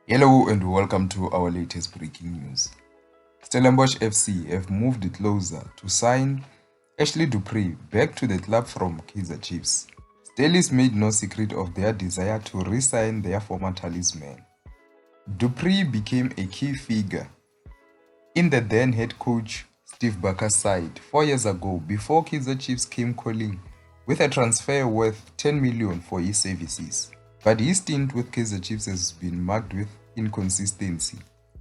Hello and welcome to our latest breaking news. Stellenbosch FC have moved closer to sign Ashley Dupree back to the club from Kaizer Chiefs. Stellies made no secret of their desire to re-sign their former talisman. Dupree became a key figure in the then head coach Steve Barker's side 4 years ago before Kaizer Chiefs came calling with a transfer worth 10 million for his services. But his stint with Kaizer Chiefs has been marked with inconsistency.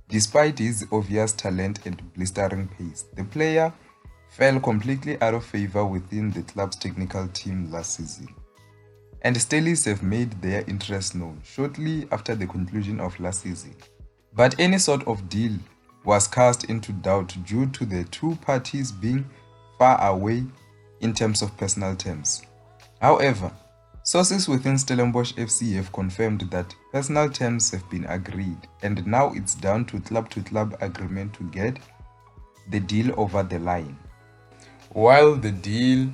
Despite his obvious talent and blistering pace, the player fell completely out of favor within the club's technical team last season. And Stellies have made their interest known shortly after the conclusion of last season. But any sort of deal was cast into doubt due to the two parties being far away in terms of personal terms. However, sources within Stellenbosch FC have confirmed that personal terms have been agreed and now it's down to club agreement to get the deal over the line. While the deal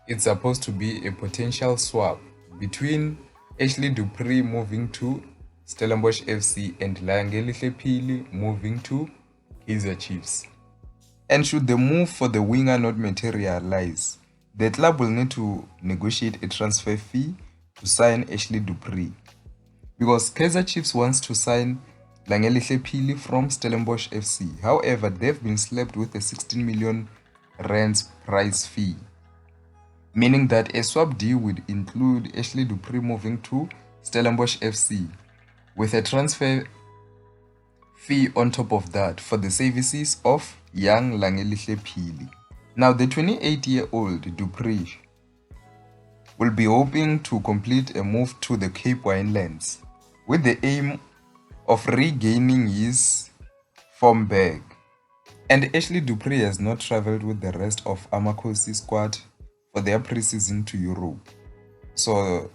is supposed to be a potential swap between Ashley Dupree moving to Stellenbosch FC and Langeli Hlepili moving to Kaizer Chiefs. And should the move for the winger not materialize, the club will need to negotiate a transfer fee to sign Ashley Dupree. Because Kaizer Chiefs wants to sign Langeli Hlepili from Stellenbosch FC. However, they've been slapped with a 16 million rand price fee, meaning that a swap deal would include Ashley Dupree moving to Stellenbosch FC with a transfer fee on top of that for the services of young Langeli Hlepili. Now, the 28-year-old Dupree will be hoping to complete a move to the Cape Winelands with the aim of regaining his form back. And Ashley Dupree has not traveled with the rest of Amakhosi squad for their preseason to Europe. So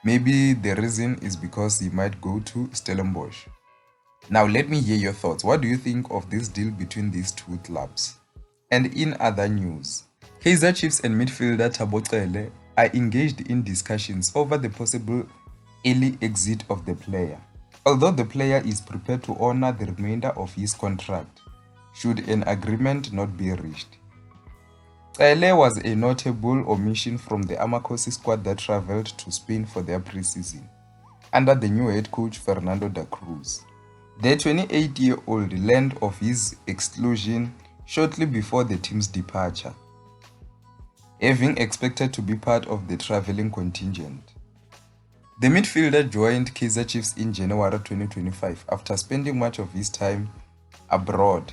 maybe the reason is because he might go to Stellenbosch. Now let me hear your thoughts. What do you think of this deal between these two clubs? And in other news, Kaizer Chiefs and midfielder Thabo Cele are engaged in discussions over the possible early exit of the player, although the player is prepared to honor the remainder of his contract should an agreement not be reached. Cele was a notable omission from the Amakhosi squad that travelled to Spain for their preseason under the new head coach Fernando da Cruz. The 28-year-old learned of his exclusion shortly before the team's departure, having expected to be part of the travelling contingent. The midfielder joined Kaizer Chiefs in January 2025 after spending much of his time abroad,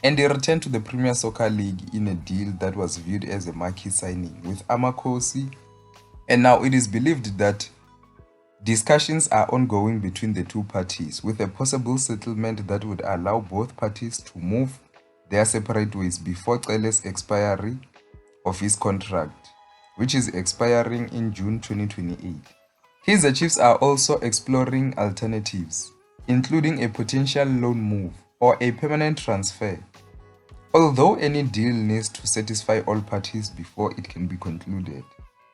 and he returned to the Premier Soccer League in a deal that was viewed as a marquee signing with Amakhosi, and now it is believed that discussions are ongoing between the two parties with a possible settlement that would allow both parties to move their separate ways before Cele's expiry of his contract, which is expiring in June 2028. Kaizer Chiefs are also exploring alternatives, including a potential loan move or a permanent transfer, although any deal needs to satisfy all parties before it can be concluded.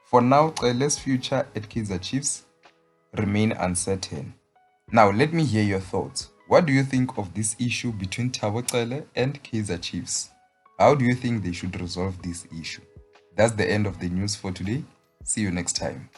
For now, Cele's future at Kaizer Chiefs remain uncertain. Now, let me hear your thoughts. What do you think of this issue between Thabo Cele and Kaizer Chiefs? How do you think they should resolve this issue? That's the end of the news for today. See you next time.